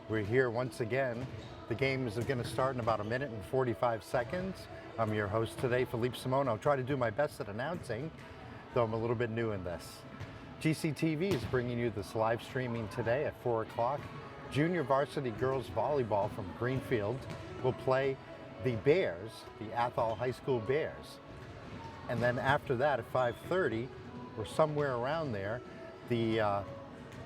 We're here once again. The game is going to start in about 1 minute and 45 seconds. I'm your host today, Philippe Simone. I'll try to do my best at announcing, though I'm a little bit new in this. GCTV is bringing you this live streaming today at 4 o'clock. Junior varsity girls volleyball from Greenfield will play the Bears, the Athol High School Bears. And then after that at 5:30, or somewhere around there, the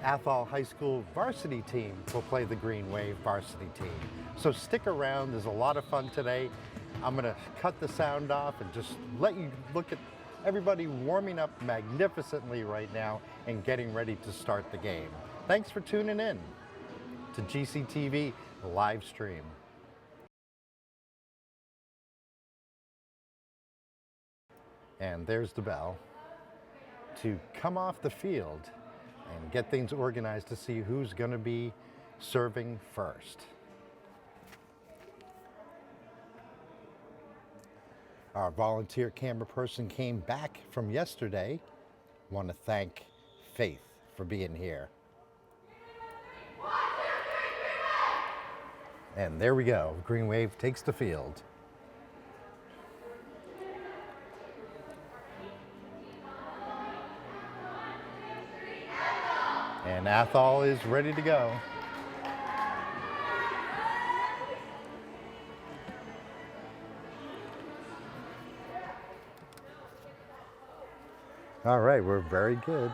Athol High School varsity team will play the Green Wave varsity team. So stick around, there's a lot of fun today. I'm gonna cut the sound off and just let you look at everybody warming up magnificently right now and getting ready to start the game. Thanks for tuning in to GCTV live stream. And there's the bell to come off the field and get things organized to see who's going to be serving first. Our volunteer camera person came back from yesterday. Want to thank Faith for being here. And there we go. Green Wave takes the field. And Athol is ready to go. All right, we're very good.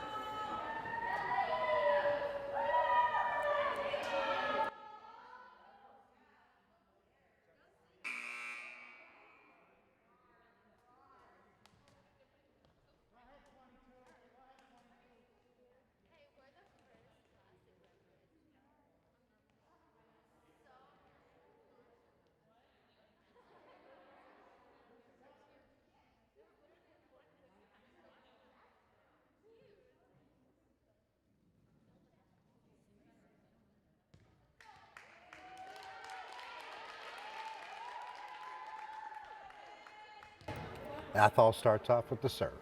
Athol starts off with the serve.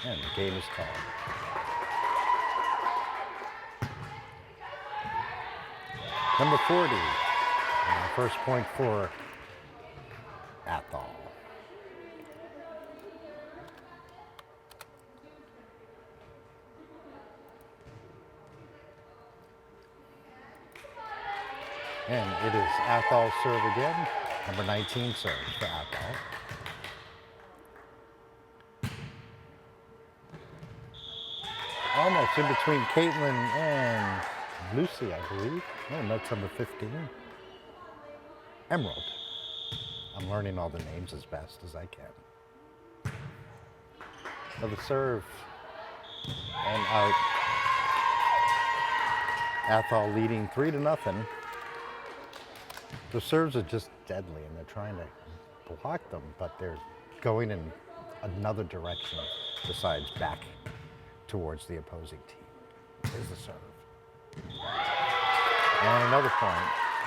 And the game is called. Number 40, and the first point for Athol. And it is Athol serve again. Number 19 serve for Athol. Almost in between Caitlin and Lucy, I believe. Oh, that's number 15. Emerald. I'm learning all the names as best as I can. Another serve. And out. Athol leading 3-0. The serves are just deadly and they're trying to block them, but they're going in another direction besides back towards the opposing team. Is the serve. And another point.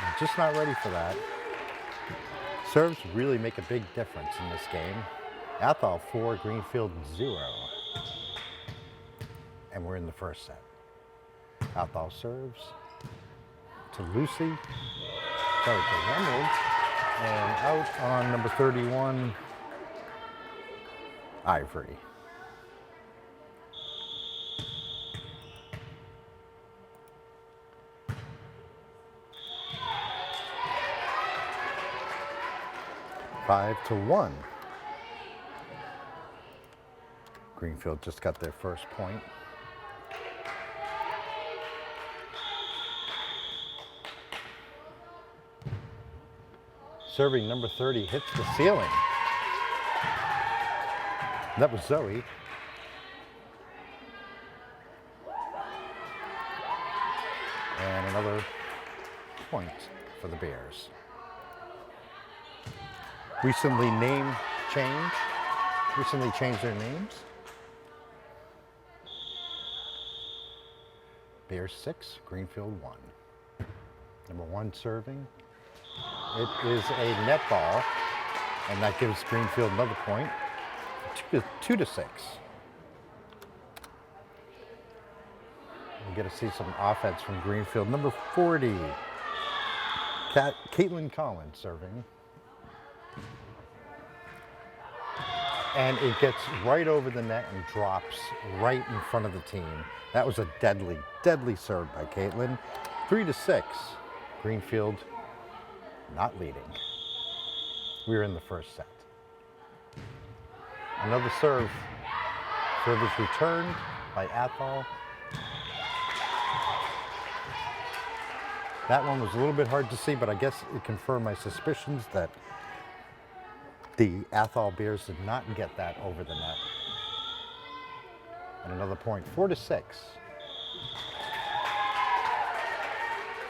I'm just not ready for that. Serves really make a big difference in this game. Athol 4, Greenfield 0. And we're in the first set. Athol serves to Lucy. Sorry, to Emerald. And out on number 31, Ivory. Five to 1. Greenfield just got their first point. Serving number 30 hits the ceiling. That was Zoe. And another point for the Bears. recently changed their names. Bears 6, Greenfield 1. Number 1 serving. It is a net ball, and that gives Greenfield another point. 2-6. We get to see some offense from Greenfield. Number 40, Caitlin Collins serving. And it gets right over the net and drops right in front of the team. That was a deadly, deadly serve by Caitlin. 3-6. Greenfield not leading. We were in the first set. Another serve. Serve is returned by Athol. That one was a little bit hard to see, but I guess it confirmed my suspicions that the Athol Bears did not get that over the net. And another point, 4-6.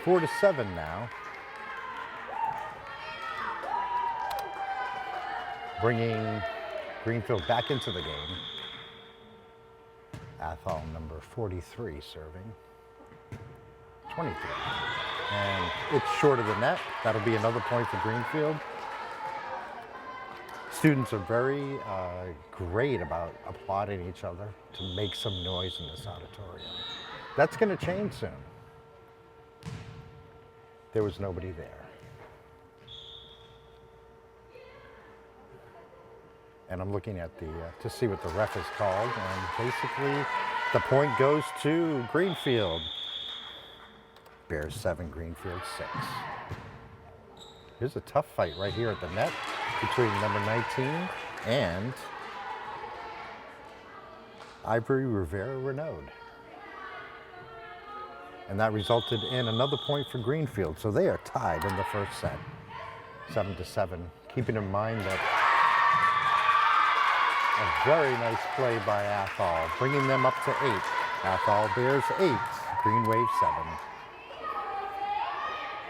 4-7 now. Bringing Greenfield back into the game. Athol number 43 serving. 23. And it's short of the net. That'll be another point for Greenfield. Students are very great about applauding each other to make some noise in this auditorium. That's going to change soon. There was nobody there. And I'm looking at to see what the ref is called, and basically the point goes to Greenfield. Bears 7, Greenfield 6. Here's a tough fight right here at the net between number 19 and Ivory Rivera Renaud. And that resulted in another point for Greenfield. So they are tied in the first set, 7-7. Keeping in mind that a very nice play by Athol, bringing them up to 8. Athol Bears 8, Green Wave 7.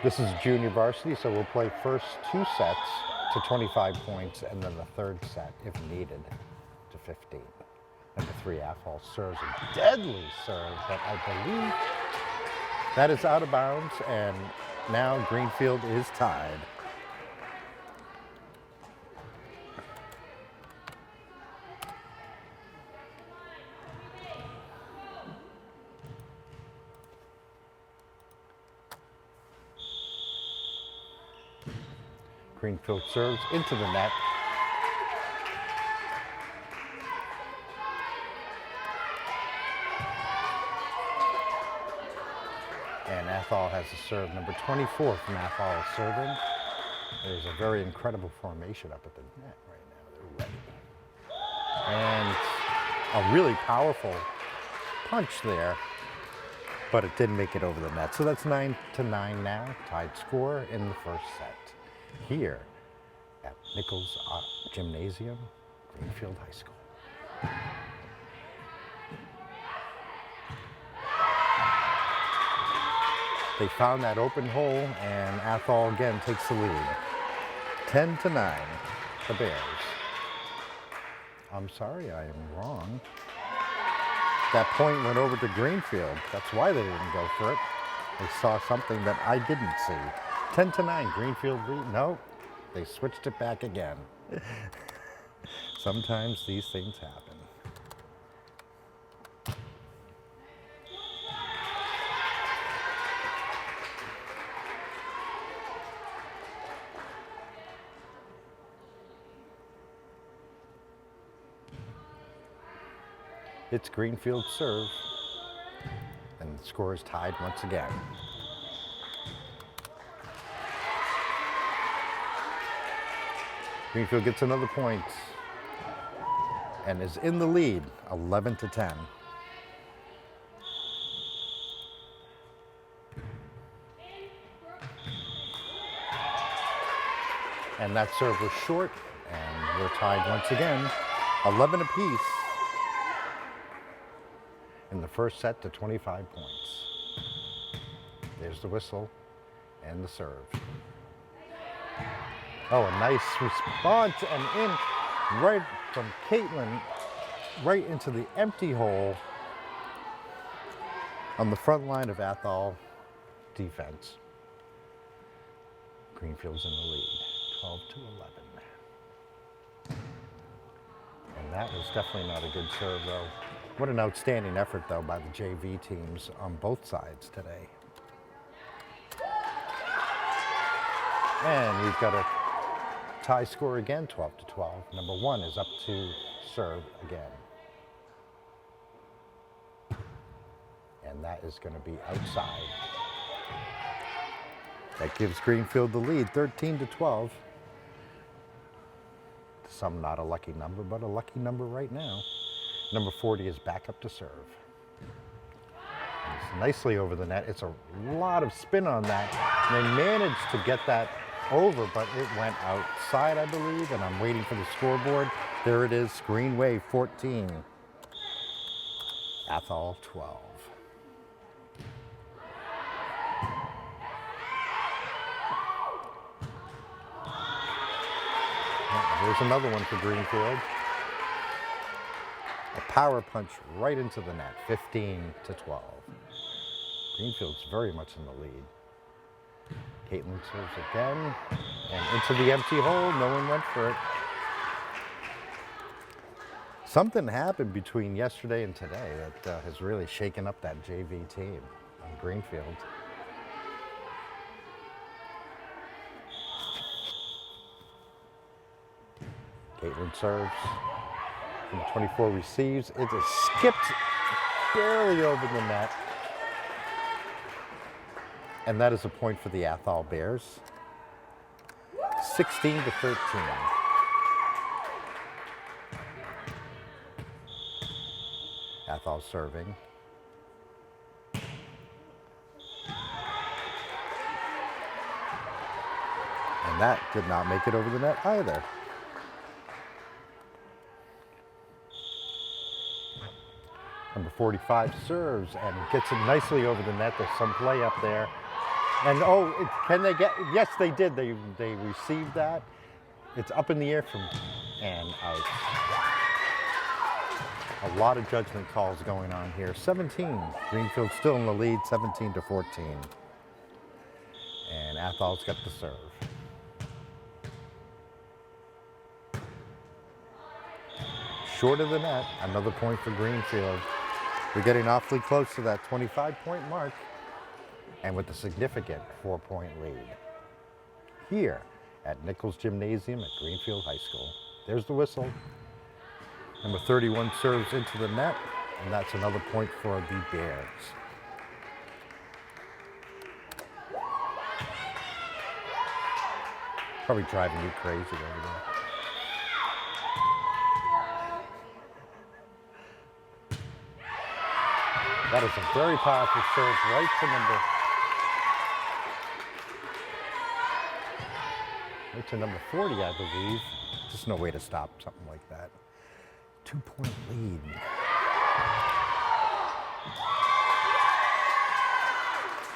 This is junior varsity, so we'll play first 2 sets to 25 points, and then the third set, if needed, to 15. Number 3, Athol serves a deadly serve, but I believe that is out of bounds, and now Greenfield is tied. Greenfield serves into the net. And Athol has a serve. Number 24 from Athol is serving. There's a very incredible formation up at the net right now. They're ready. And a really powerful punch there, but it didn't make it over the net. So that's 9-9 now, tied score in the first set. Here at Nichols Gymnasium, Greenfield High School. They found that open hole, and Athol again takes the lead. 10-9, the Bears. I'm sorry, I am wrong. That point went over to Greenfield. That's why they didn't go for it. They saw something that I didn't see. 10-9, Greenfield lead. No, they switched it back again. Sometimes these things happen. It's Greenfield's serve, and the score is tied once again. Greenfield gets another point and is in the lead, 11-10. And that serve was short, and we're tied once again, 11 apiece in the first set to 25 points. There's the whistle and the serve. Oh, a nice response and in right from Caitlin, right into the empty hole on the front line of Athol defense. Greenfield's in the lead, 12-11. And that was definitely not a good serve, though. What an outstanding effort, though, by the JV teams on both sides today. And we've got a tie score again, 12-12. Number one is up to serve again. And that is going to be outside. That gives Greenfield the lead, 13-12. Some not a lucky number, but a lucky number right now. Number 40 is back up to serve. And it's nicely over the net. It's a lot of spin on that. And they managed to get that over, but it went outside, I believe, and I'm waiting for the scoreboard. There it is, Greenway 14, Athol 12. There's another one for Greenfield. A power punch right into the net, 15-12. Greenfield's very much in the lead. Caitlin serves again, and into the empty hole. No one went for it. Something happened between yesterday and today that has really shaken up that JV team on Greenfield. Caitlin serves. Number 24 receives. It is skipped barely over the net. And that is a point for the Athol Bears. 16-13. Athol serving. And that did not make it over the net either. Number 45 serves and gets it nicely over the net. There's some play up there. And can they get, yes they did. They received that. It's up in the air and out. A lot of judgment calls going on here. 17, Greenfield still in the lead, 17-14. And Athol's got the serve. Short of the net, another point for Greenfield. We're getting awfully close to that 25-point mark, and with a significant 4-point lead. Here at Nichols Gymnasium at Greenfield High School. There's the whistle. Number 31 serves into the net, and that's another point for the Bears. Probably driving you crazy over there. That is a very powerful serve right to number 40, I believe. Just no way to stop something like that. 2-point lead.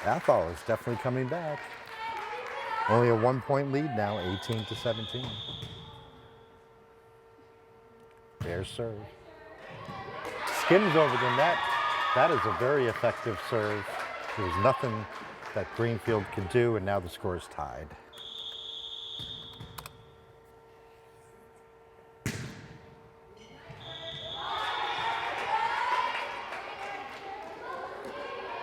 Athol is definitely coming back. Only a 1-point lead now, 18-17. Bears serve. Skims over the net. That is a very effective serve. There was nothing that Greenfield could do, and now the score is tied.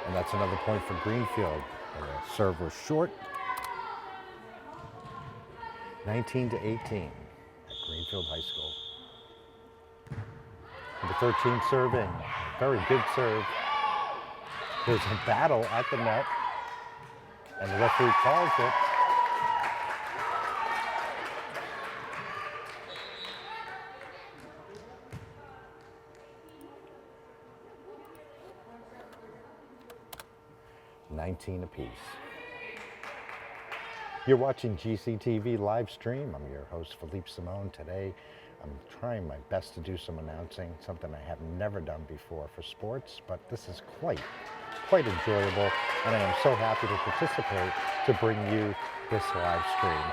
And that's another point for Greenfield. The serve was short. 19-18 at Greenfield High School. Number 13 serving. Very good serve. There's a battle at the net, and the referee calls it. $19 apiece. You're watching GCTV live stream. I'm your host, Philippe Simone. Today, I'm trying my best to do some announcing, something I have never done before for sports, but this is quite enjoyable, and I am so happy to participate to bring you this live stream.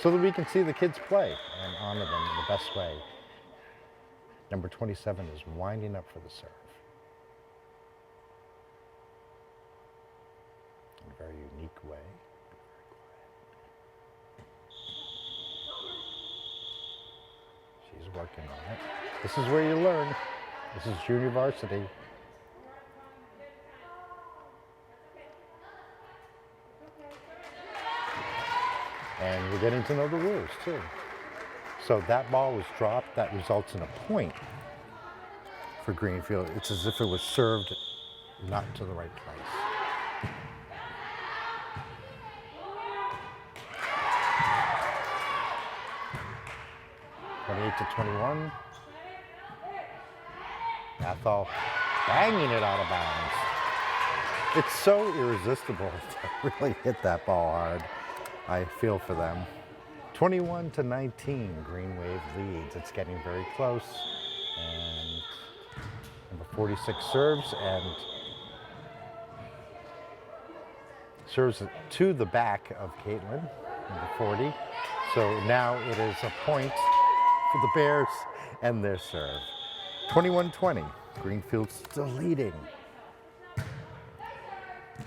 so that we can see the kids play and honor them in the best way. Number 27 is winding up for the serve. In a very unique way. She's working on it. This is where you learn. This is junior varsity. And we're getting to know the rules too. So that ball was dropped. That results in a point for Greenfield. It's as if it was served not to the right place. (28-21). Athol banging it out of bounds. It's so irresistible to really hit that ball hard. I feel for them. 21-19, Green Wave leads. It's getting very close. And number 46 serves and serves it to the back of Caitlin, number 40. So now it is a point for the Bears and their serve. 21-20, Greenfield still leading.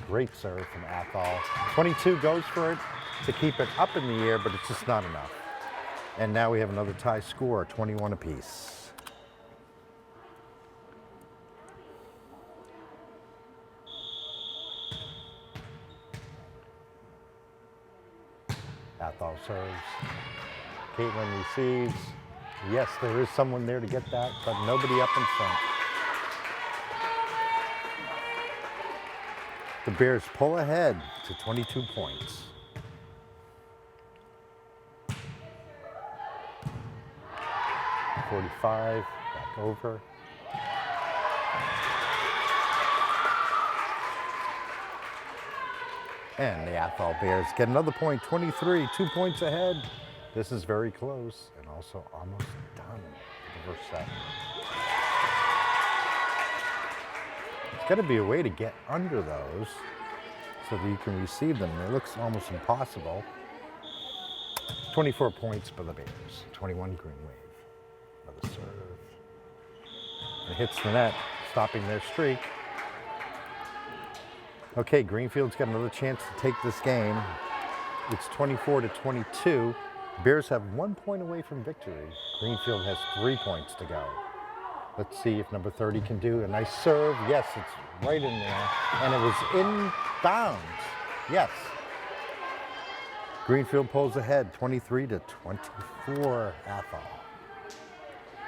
Great serve from Athol. 22 goes for it to keep it up in the air, but it's just not enough. And now we have another tie score, 21 apiece. Athol serves. Caitlin receives. Yes, there is someone there to get that, but nobody up in front. The Bears pull ahead to 22 points. .45, back over. And the Athol Bears get another point, 23, 2 points ahead. This is very close and also almost done with the first set. There's got to be a way to get under those so that you can receive them. It looks almost impossible. 24 points for the Bears, 21 Green Wave. Another serve. It hits the net, stopping their streak. Okay, Greenfield's got another chance to take this game. It's 24-22. Bears have 1 point away from victory. Greenfield has 3 points to go. Let's see if number 30 can do a nice serve. Yes, it's right in there. And it was in bounds. Yes. Greenfield pulls ahead, 23-24, Athol.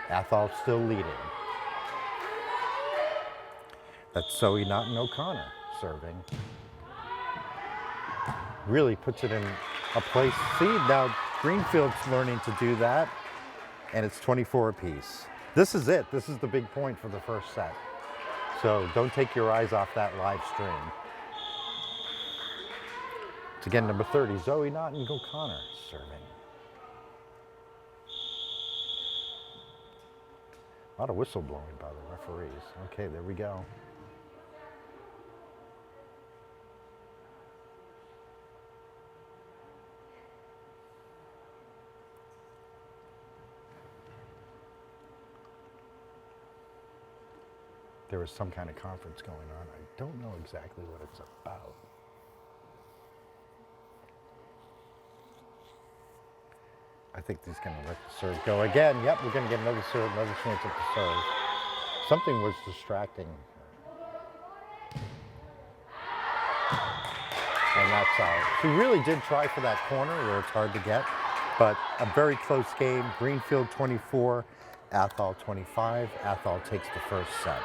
Athol still leading. That's Zoe Naughton O'Connor serving. Really puts it in a place. See, now Greenfield's learning to do that, and it's 24 apiece. This is it. This is the big point for the first set. So don't take your eyes off that live stream. It's again number 30, Zoe Naughton O'Connor serving. A lot of whistle blowing by the referees. Okay, there we go. There was some kind of conference going on. I don't know exactly what it's about. I think he's going to let the serve go again. Yep, we're going to get another serve, another chance at the serve. Something was distracting. And that's out. She really did try for that corner where it's hard to get, but a very close game. Greenfield 24, Athol 25. Athol takes the first set.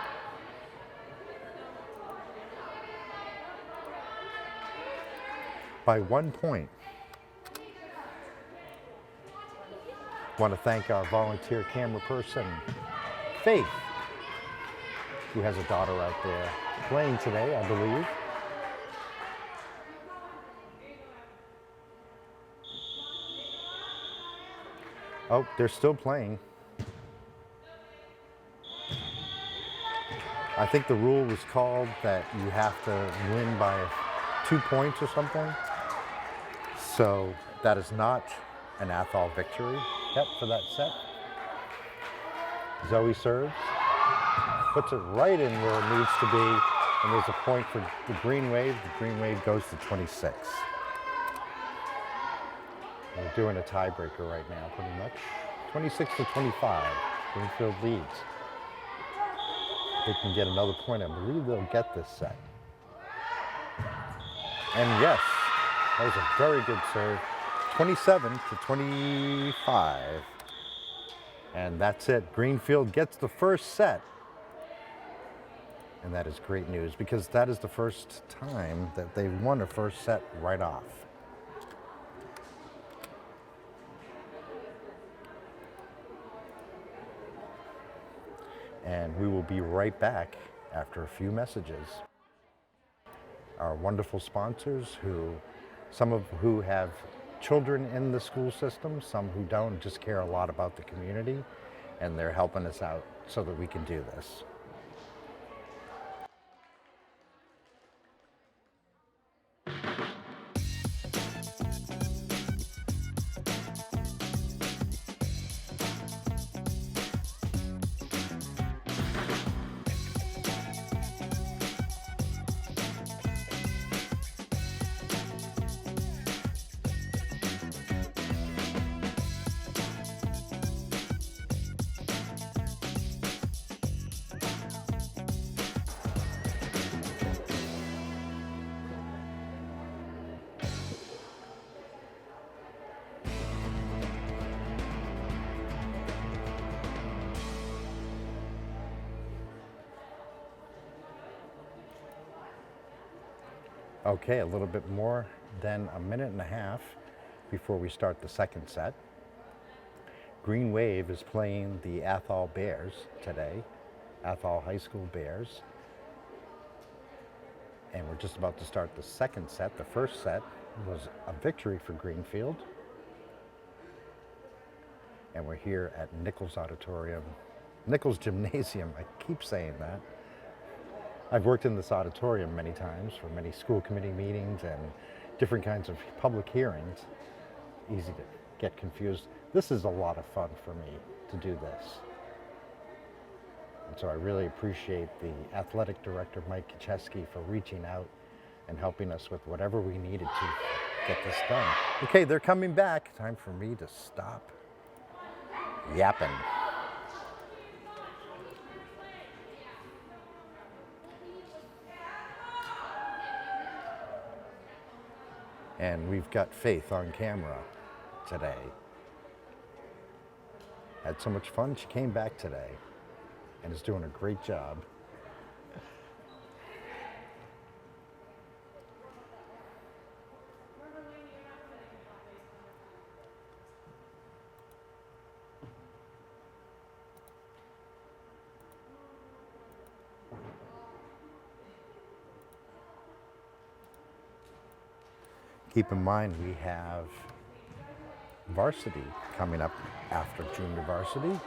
By 1 point. Want to thank our volunteer camera person, Faith, who has a daughter out there playing today, I believe. Oh, they're still playing. I think the rule was called that you have to win by 2 points or something. So that is not an Athol victory. Yep, for that set. Zoe serves, puts it right in where it needs to be, and there's a point for the Green Wave. The Green Wave goes to 26. We're doing a tiebreaker right now, pretty much. 26 to 25. Greenfield leads. They can get another point. I believe they'll get this set. And yes, that was a very good serve. 27 to 25. And that's it. Greenfield gets the first set. And that is great news because that is the first time that they've won a first set right off. And we will be right back after a few messages. Our wonderful sponsors, some of who have children in the school system, some who don't, just care a lot about the community, and they're helping us out so that we can do this. Okay, a little bit more than a minute and a half before we start the second set. Green Wave is playing the Athol Bears today, Athol High School Bears. And we're just about to start the second set. The first set was a victory for Greenfield. And we're here at Nichols Gymnasium. I keep saying that. I've worked in this auditorium many times for many school committee meetings and different kinds of public hearings. Easy to get confused. This is a lot of fun for me to do this. And so I really appreciate the athletic director, Mike Kaczewski, for reaching out and helping us with whatever we needed to get this done. Okay, they're coming back. Time for me to stop yapping. And we've got Faith on camera today. Had so much fun, she came back today and is doing a great job. Keep in mind we have varsity coming up after junior varsity.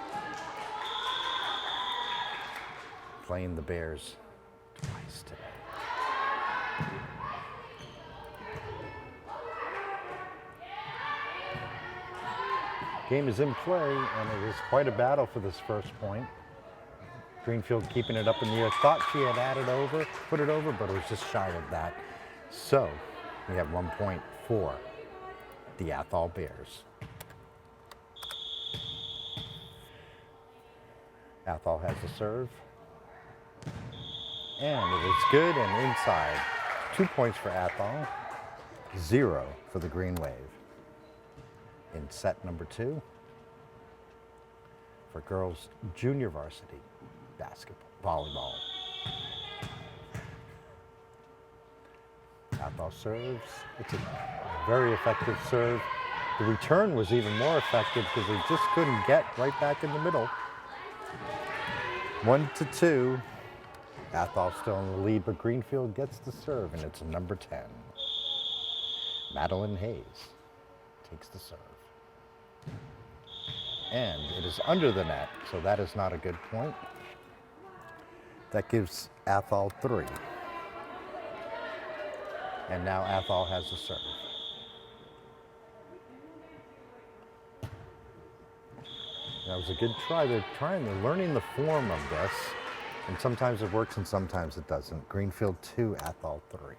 Playing the Bears twice today. Game is in play, and it is quite a battle for this first point. Greenfield keeping it up in the air. Thought she had put it over, but it was just shy of that. So we have 1 point for the Athol Bears. Athol has the serve. And it is good and inside. 2 points for Athol, 0 for the Green Wave. In set number 2 for girls junior varsity volleyball. Athol serves. It's a very effective serve. The return was even more effective because they just couldn't get right back in the middle. 1-2. Athol still in the lead, but Greenfield gets the serve, and it's number 10. Madeline Hayes takes the serve. And it is under the net, so that is not a good point. That gives Athol 3. And now Athol has the serve. That was a good try. They're learning the form of this. And sometimes it works and sometimes it doesn't. Greenfield 2, Athol 3.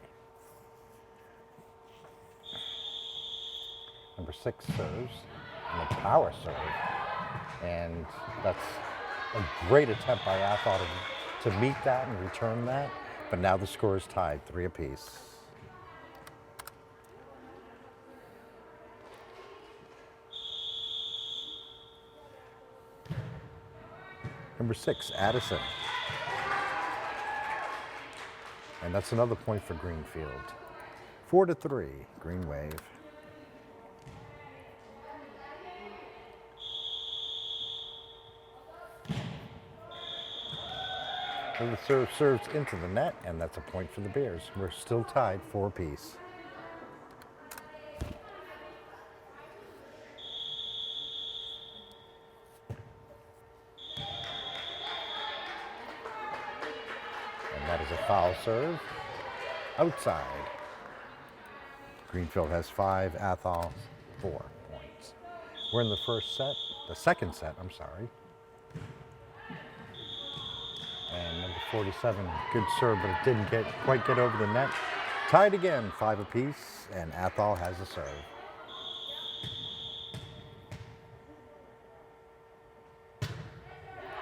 Number 6 serves, and a power serve. And that's a great attempt by Athol to meet that and return that. But now the score is tied, 3 apiece. Number 6, Addison. And that's another point for Greenfield. 4-3, Green Wave. And the serve serves into the net, and that's a point for the Bears. We're still tied, 4 apiece. And that is a foul serve. Outside. Greenfield has 5, Athol 4 points. We're in the second set, I'm sorry. And number 47, good serve, but it didn't quite get over the net. Tied again, 5 apiece, and Athol has a serve.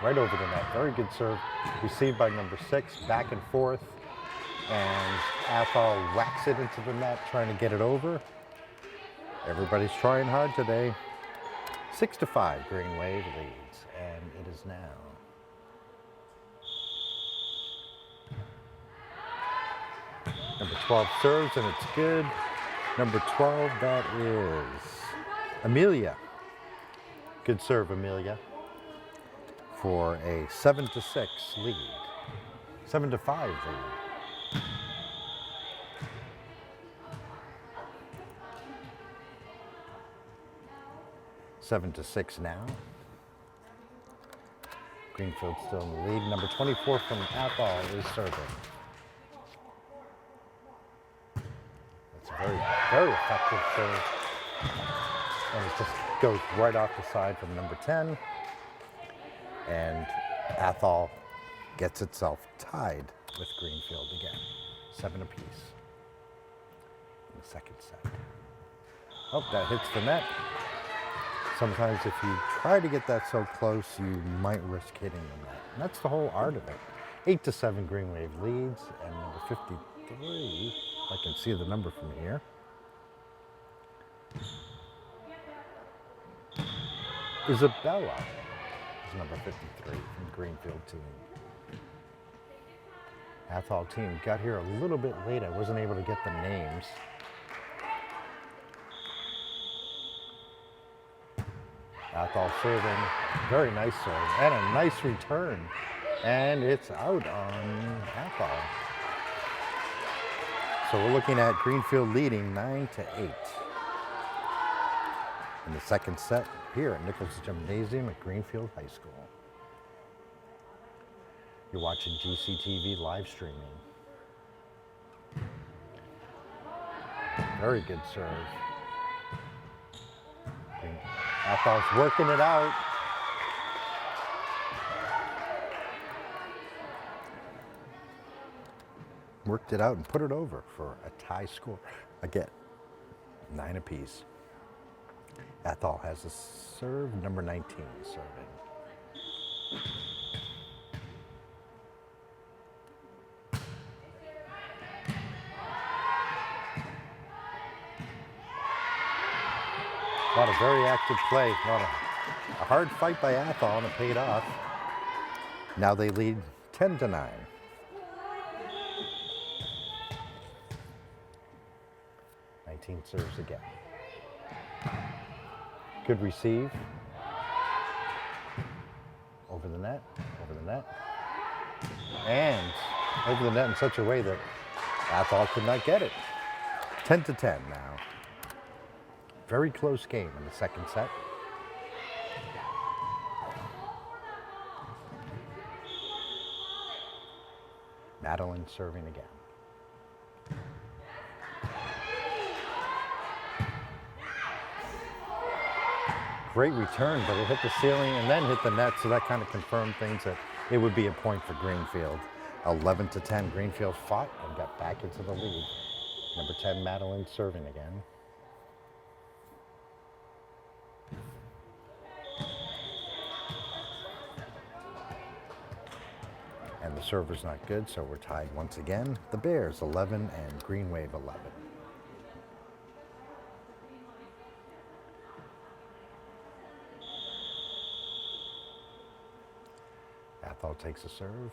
Right over the net, very good serve. Received by number 6, back and forth. And Athol whacks it into the net, trying to get it over. Everybody's trying hard today. 6-5, Green Wave leads, and it is now number 12 serves, and it's good. Number 12, that is Amelia. Good serve, Amelia, for a 7-6 lead. 7-5 lead. Seven to 6 now. Greenfield still in the lead. Number 24 from Athol is serving. That's a very, very effective serve. And it just goes right off the side from number 10. And Athol gets itself tied with Greenfield again. 7 apiece in the second set. Oh, that hits the net. Sometimes if you try to get that so close, you might risk hitting the net. And that's the whole art of it. 8-7, Green Wave leads, and number 53, I can see the number from here. Isabella is number 53 from the Greenfield team. Athol team got here a little bit late. I wasn't able to get the names. Athol serving, very nice serve, and a nice return. And it's out on Athol. So we're looking at Greenfield leading 9-8 in the second set here at Nichols Gymnasium at Greenfield High School. You're watching GCTV live streaming. Very good serve. Athol's working it out. Worked it out and put it over for a tie score. Again, 9 apiece. Athol has a serve, number 19 serving. A lot of very active play. A hard fight by Athol, and it paid off. Now they lead 10-9. Serves again. Good receive. Over the net, and over the net in such a way that Athol could not get it. 10-10 now. Very close game in the second set. Madeline serving again. great return, but it hit the ceiling and then hit the net, so that kind of confirmed things that it would be a point for Greenfield. 11-10, Greenfield fought and got back into the lead. Number 10, Madeline serving again. And the server's not good, so we're tied once again. The Bears 11 and Green Wave 11. Athol takes a serve.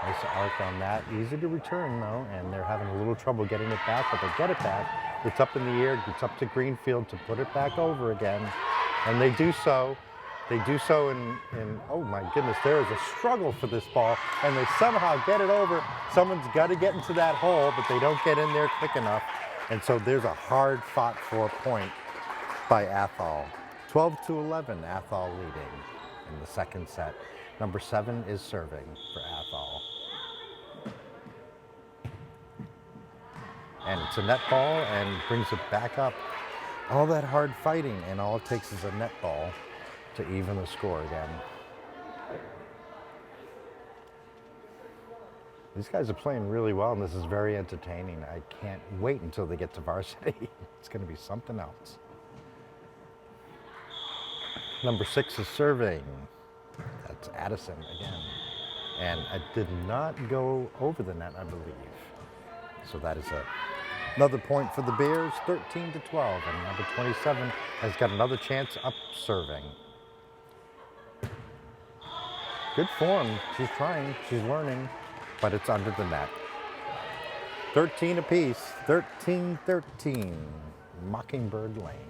Nice arc on that. Easy to return though, and they're having a little trouble getting it back, but they get it back. It's up in the air, it's up to Greenfield to put it back over again. And they do so. They do so in oh my goodness, there is a struggle for this ball, and they somehow get it over. Someone's got to get into that hole, but they don't get in there quick enough. And so there's a hard fought for a point by Athol. 12-11, Athol leading in the second set. Number 7 is serving for Athol. And it's a net ball and brings it back up. All that hard fighting, and all it takes is a net ball to even the score again. These guys are playing really well, and this is very entertaining. I can't wait until they get to varsity. It's going to be something else. Number 6 is serving. That's Addison again. And it did not go over the net, I believe. So that is another point for the Bears, 13-12. And number 27 has got another chance up serving. Good form. She's trying. She's learning. But it's under the net. 13 apiece. 13-13. Mockingbird Lane.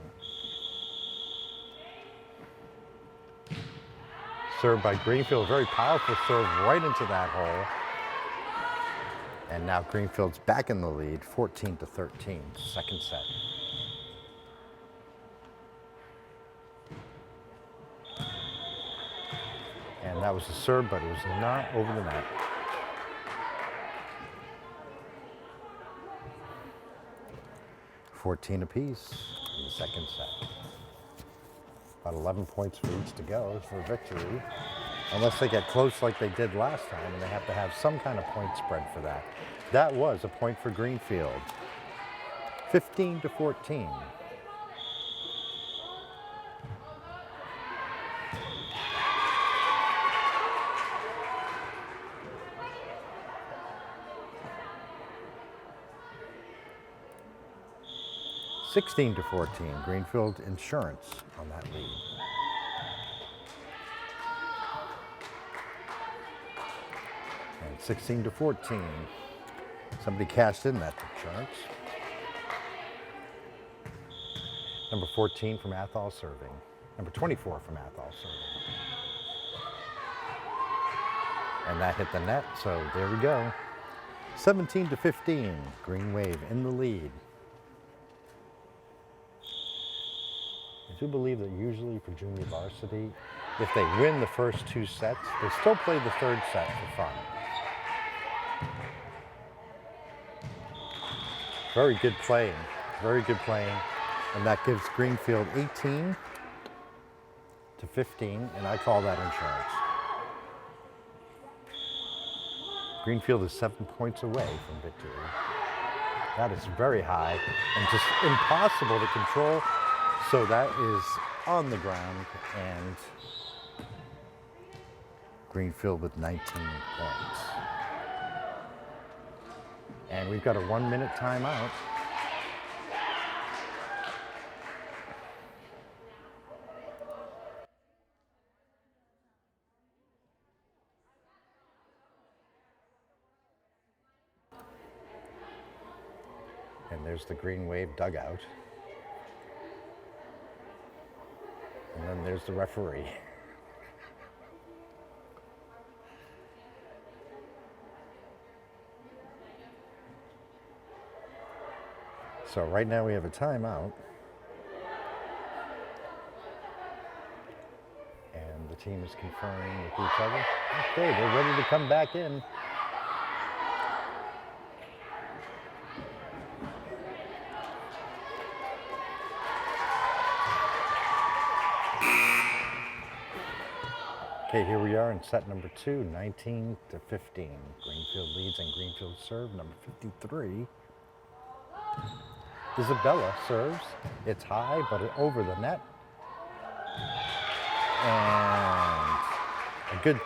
Served by Greenfield. Very powerful serve right into that hole. And now Greenfield's back in the lead, 14-13. Second set. And that was a serve, but it was not over the net. $14 apiece in the second set. About 11 points for each to go for victory. Unless they get close like they did last time, and they have to have some kind of point spread for that. That was a point for Greenfield. 15-14. $16-14, Greenfield Insurance on that lead. And 16-14, somebody cashed in that insurance. Number 14 from Athol serving. Number 24 from Athol serving. And that hit the net, so there we go. 17-15, Green Wave in the lead. I do believe that usually for junior varsity, if they win the first 2 sets, they still play the third set for fun. Very good playing, and that gives Greenfield 18-15, and I call that insurance. Greenfield is 7 points away from victory. That is very high and just impossible to control. So that is on the ground, and Greenfield with 19 points. And we've got a 1-minute timeout. And there's the Green Wave dugout. And then there's the referee. So right now we have a timeout. And the team is conferring with each other. Okay, they're ready to come back in. Okay, here we are in set number 2, 19 to 15. Greenfield leads and Greenfield serve, number 53. Isabella serves. It's high, but over the net. And a good,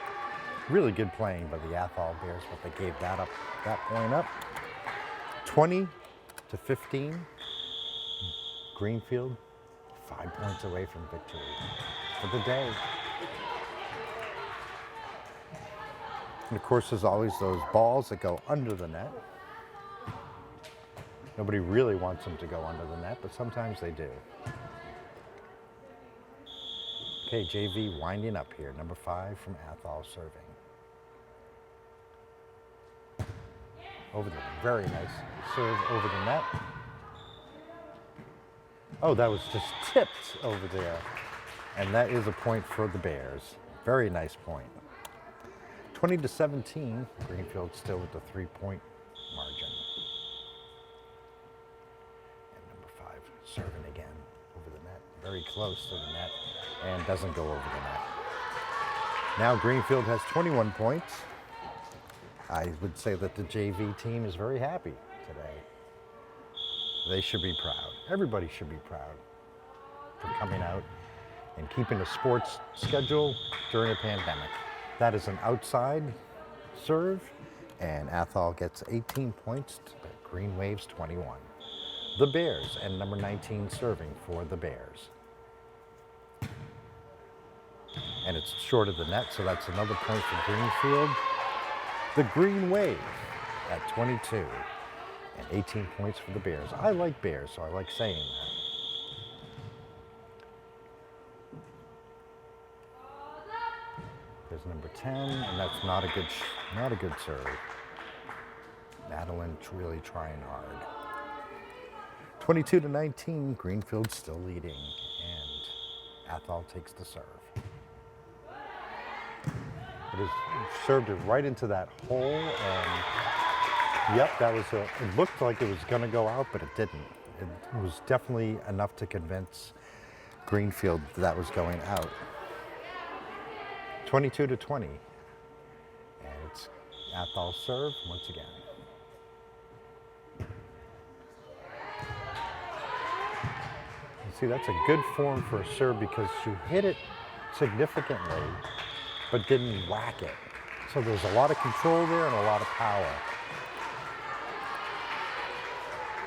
really good playing by the Athol Bears, but they gave that point up. 20 to 15. Greenfield, 5 points away from victory for the day. And of course, there's always those balls that go under the net. Nobody really wants them to go under the net, but sometimes they do. Okay, JV winding up here. Number 5 from Athol serving. Over the very nice serve over the net. Oh, that was just tipped over there. And that is a point for the Bears. Very nice point. 20 to 17, Greenfield still with the 3-point margin. And number 5 serving again over the net. Very close to the net and doesn't go over the net. Now Greenfield has 21 points. I would say that the JV team is very happy today. They should be proud. Everybody should be proud for coming out and keeping a sports schedule during a pandemic. That is an outside serve, and Athol gets 18 points to the Green Waves 21. The Bears, and number 19 serving for the Bears. And it's short of the net, so that's another point for Greenfield. The Green Wave at 22, and 18 points for the Bears. I like Bears, so I like saying that. There's number 10, and that's not a good serve. Madeline really trying hard. 22 to 19, Greenfield still leading, and Athol takes the serve. It served it right into that hole, and yep, it looked like it was gonna go out, but it didn't. It was definitely enough to convince Greenfield that was going out. 22 to 20, and it's Athol serve once again. You see, that's a good form for a serve because you hit it significantly, but didn't whack it. So there's a lot of control there and a lot of power.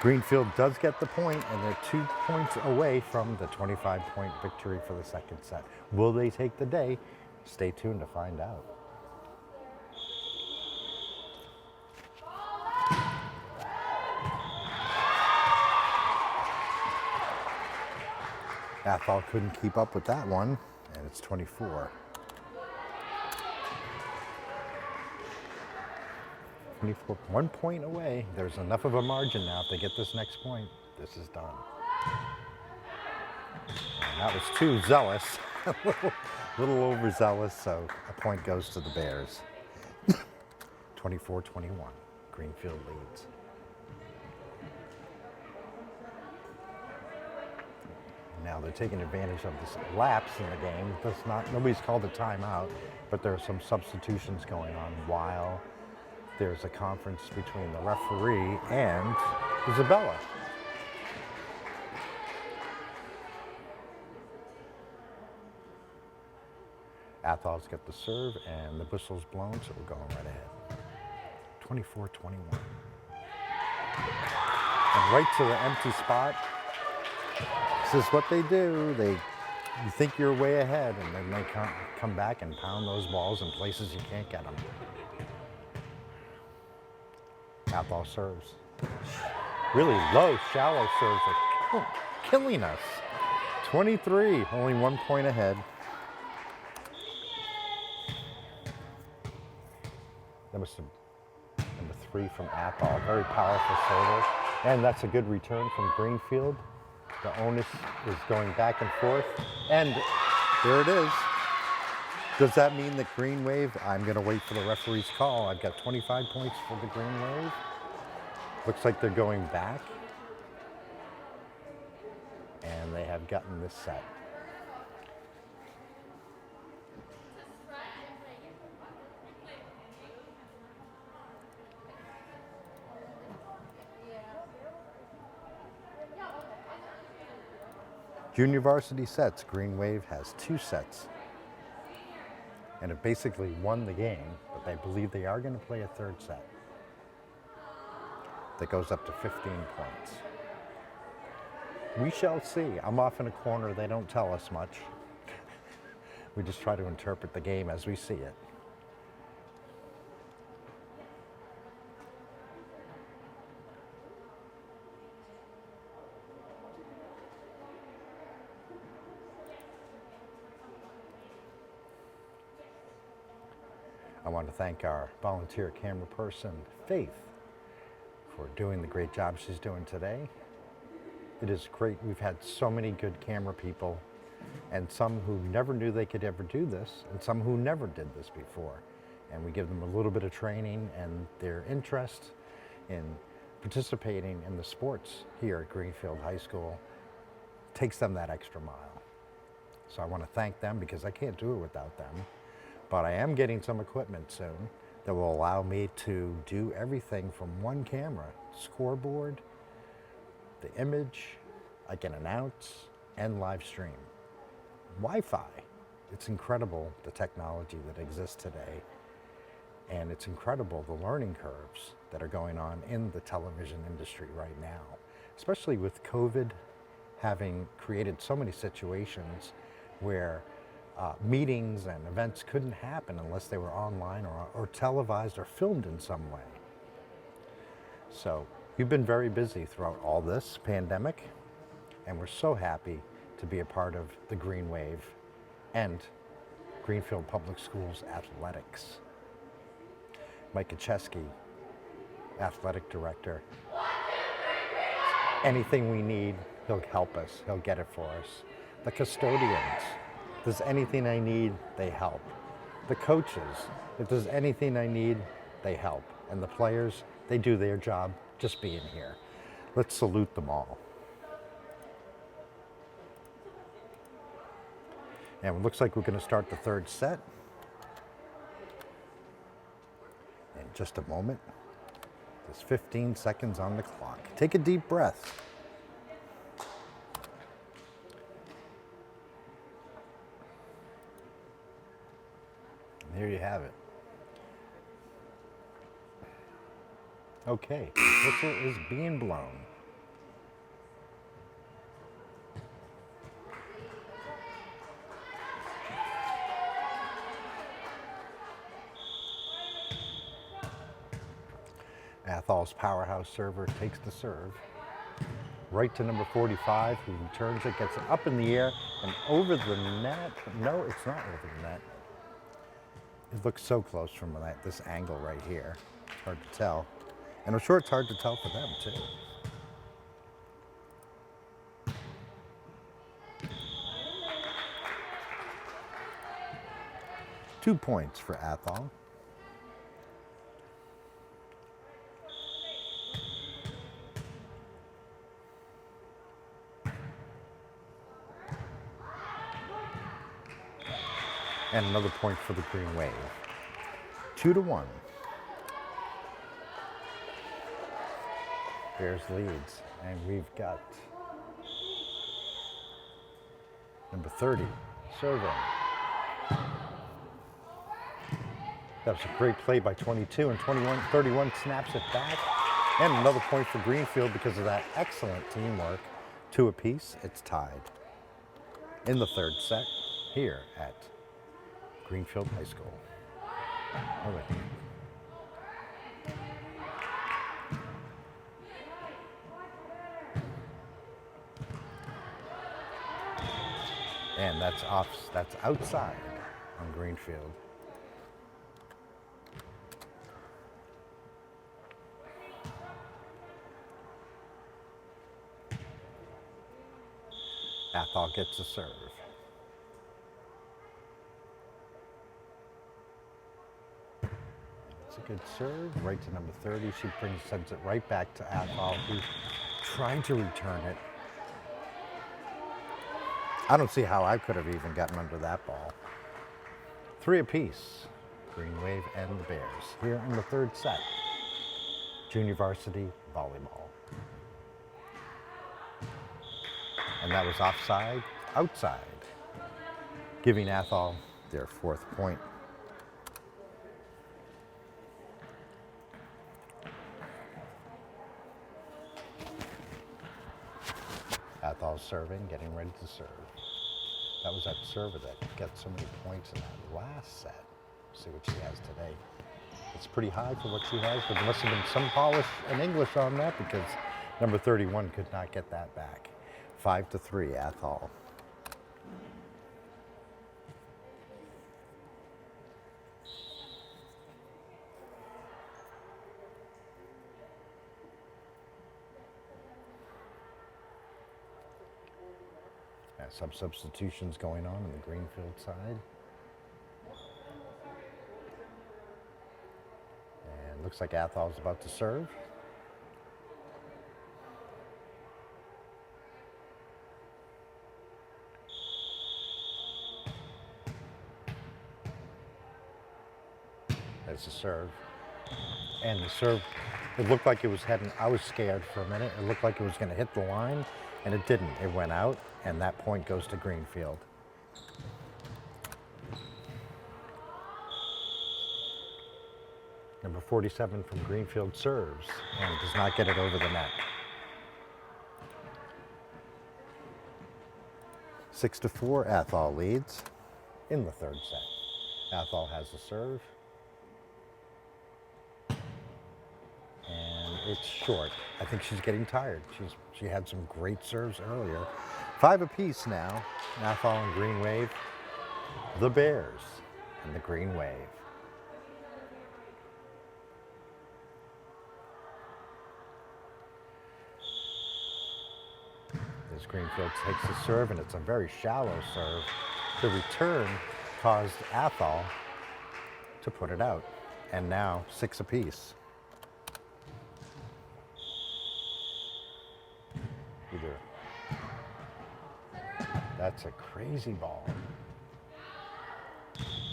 Greenfield does get the point, and they're 2 points away from the 25-point victory for the second set. Will they take the day? Stay tuned to find out. Athol couldn't keep up with that one, and it's 24. 24, 1 point away. There's enough of a margin now. If they get this next point, this is done. And that was too zealous. A little overzealous, so a point goes to the Bears. 24-21, Greenfield leads. Now they're taking advantage of this lapse in the game. Nobody's called a timeout, but there are some substitutions going on while there's a conference between the referee and Isabella. Athol's got the serve, and the whistle's blown, so we're going right ahead. 24-21. And right to the empty spot. This is what they do. You think you're way ahead, and then they come back and pound those balls in places you can't get them. Athol serves. Really low, shallow serves are killing us. 23, only 1 point ahead. That was number 3 from Athol. Very powerful server. And that's a good return from Greenfield. The onus is going back and forth. And there it is. Does that mean that Green Wave, I'm going to wait for the referee's call. I've got 25 points for the Green Wave. Looks like they're going back. And they have gotten this set. Junior varsity sets, Green Wave has 2 sets. And it basically won the game, but they believe they are going to play a 3rd set that goes up to 15 points. We shall see. I'm off in a corner. They don't tell us much. We just try to interpret the game as we see it. I want to thank our volunteer camera person, Faith, for doing the great job she's doing today. It is great. We've had so many good camera people, and some who never knew they could ever do this, and some who never did this before. And we give them a little bit of training, and their interest in participating in the sports here at Greenfield High School takes them that extra mile. So I want to thank them because I can't do it without them. But I am getting some equipment soon that will allow me to do everything from one camera, scoreboard, the image, I can announce, and live stream. Wi-Fi, it's incredible the technology that exists today, and it's incredible the learning curves that are going on in the television industry right now, especially with COVID having created so many situations where meetings and events couldn't happen unless they were online or televised or filmed in some way. So we've been very busy throughout all this pandemic, and we're so happy to be a part of the Green Wave and Greenfield Public Schools athletics. Mike Kacheski, athletic director. Anything we need, he'll help us. He'll get it for us. The custodians, if there's anything I need, they help. The coaches, if there's anything I need, they help. And the players, they do their job just being here. Let's salute them all. And it looks like we're going to start the 3rd set in just a moment. There's 15 seconds on the clock. Take a deep breath. And here you have it. Okay, the whistle is being blown. Athol's powerhouse server takes the serve right to number 45, who returns it, gets it up in the air and over the net. No, it's not over the net. It looks so close from this angle right here. It's hard to tell. And I'm sure it's hard to tell for them too. Two points for Athol. And another point for the Green Wave. 2-1. Bears leads, and we've got number 30 serving. That was a great play by 22, and 31 snaps it back. And another point for Greenfield because of that excellent teamwork. 2 apiece, it's tied in the 3rd set here at Greenfield High School. All right. And that's outside on Greenfield. Athol gets a serve. It's a good serve, right to number 30. She sends it right back to Athol, who's trying to return it. I don't see how I could have even gotten under that ball. 3 apiece, Green Wave and the Bears, here in the 3rd set. Junior varsity volleyball. And that was offside, outside, giving Athol their 4th point. Athol's serving, getting ready to serve. That was that server that got so many points in that last set. See what she has today. It's pretty high for what she has, but there must have been some polish and English on that because number 31 could not get that back. 5-3, Athol. Some substitutions going on the Greenfield side. And looks like Athol's about to serve. That's the serve. And the serve, it looked like it was heading, I was scared for a minute. It looked like it was going to hit the line, and it didn't. It went out, and that point goes to Greenfield. Number 47 from Greenfield serves and does not get it over the net. 6-4, Athol leads in the 3rd set. Athol has the serve. And it's short. I think she's getting tired. She had some great serves earlier. 5 apiece now. Athol and Green Wave. The Bears and the Green Wave. As Greenfield takes the serve, and it's a very shallow serve. The return caused Athol to put it out. And now 6 apiece. That's a crazy ball.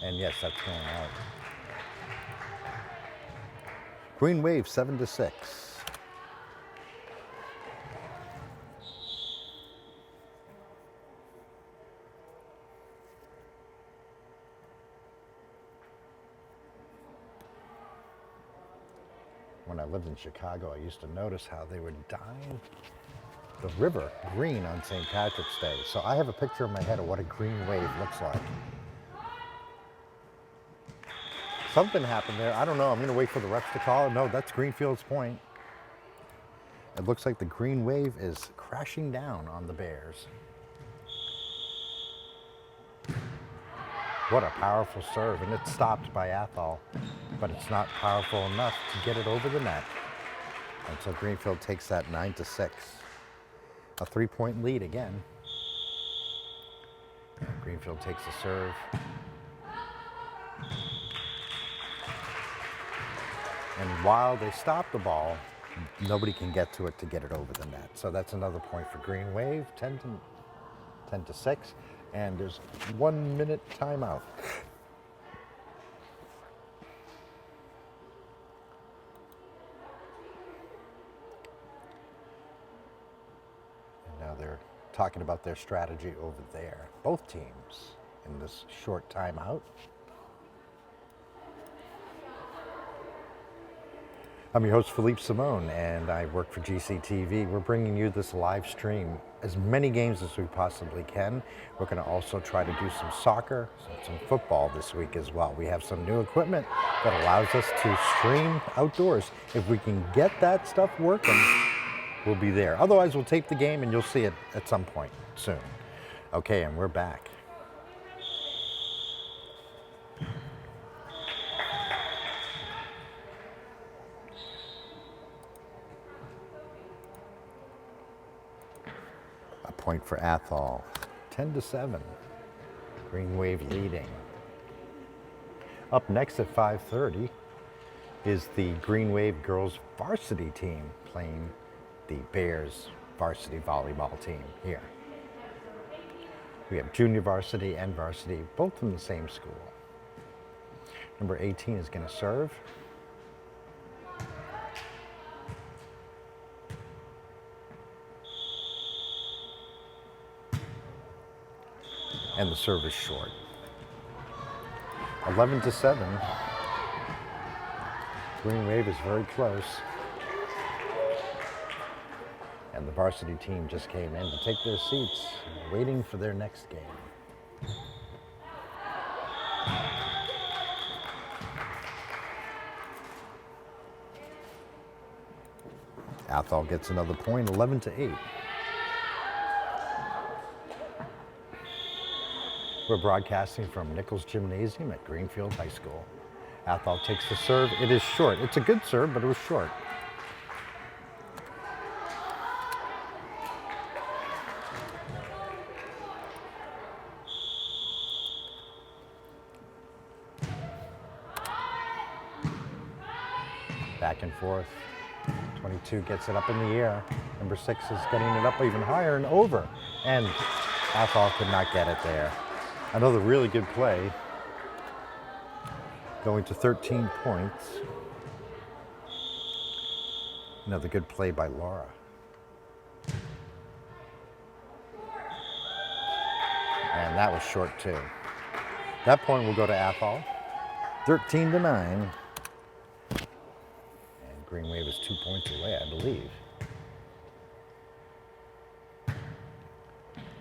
And yes, that's going out. Green Wave 7-6. When I lived in Chicago, I used to notice how they would dye the river green on St. Patrick's Day. So I have a picture in my head of what a green wave looks like. Something happened there. I don't know. I'm going to wait for the refs to call. No, that's Greenfield's point. It looks like the green wave is crashing down on the Bears. What a powerful serve, and it's stopped by Athol, but it's not powerful enough to get it over the net. And so Greenfield takes that 9-6. A 3-point lead again. Greenfield takes the serve. And while they stop the ball, nobody can get to it to get it over the net. So that's another point for Green Wave, 10-6. And there's 1 minute timeout. And now they're talking about their strategy over there. Both teams in this short timeout. I'm your host, Philippe Simone, and I work for GCTV. We're bringing you this live stream, as many games as we possibly can. We're going to also try to do some soccer, some football this week as well. We have some new equipment that allows us to stream outdoors. If we can get that stuff working, we'll be there. Otherwise, we'll tape the game and you'll see it at some point soon. Okay, and we're back. Point for Athol, 10-7. Green Wave leading. Up next at 5:30 is the Green Wave girls varsity team playing the Bears varsity volleyball team here. We have junior varsity and varsity, both from the same school. Number 18 is going to serve. and the serve is short. 11-7. Green Wave is very close. And the varsity team just came in to take their seats, waiting for their next game. Athol gets another point, 11-8. We're broadcasting from Nichols Gymnasium at Greenfield High School. Athol takes the serve. It is short. It's a good serve, but it was short. Back and forth. 22 gets it up in the air. Number 6 is getting it up even higher and over. And Athol could not get it there. Another really good play. Going to 13 points. Another good play by Laura. And that was short too. That point will go to Athol. 13-9. Green Wave is 2 points away, I believe.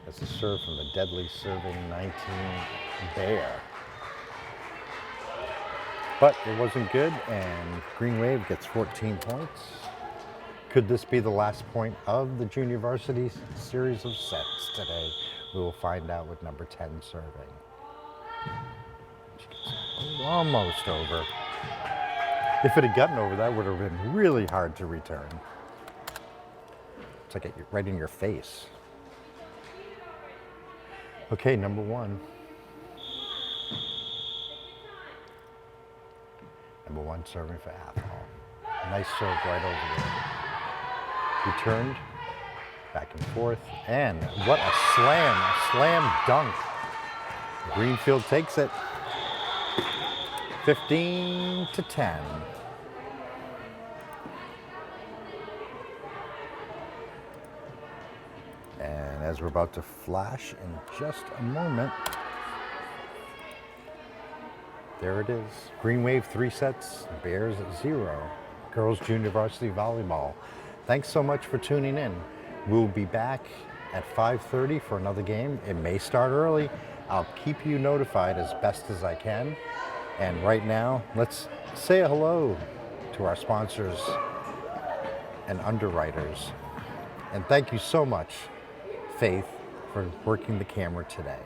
That's a serve from the deadly serving 19 Bear. But it wasn't good, and Green Wave gets 14 points. Could this be the last point of the junior varsity series of sets today? We will find out with number 10 serving. She gets almost over. If it had gotten over, that would have been really hard to return. It's like right in your face. Okay, number 1. Number 1 serving for Athol. Nice serve right over there. Returned, back and forth, and what a slam dunk. Greenfield takes it. 15-10. And as we're about to flash in just a moment, there it is. Green Wave 3 sets, Bears 0. Girls Junior Varsity Volleyball. Thanks so much for tuning in. We'll be back at 5:30 for another game. It may start early. I'll keep you notified as best as I can. And right now, let's say a hello to our sponsors and underwriters. And thank you so much, Faith, for working the camera today.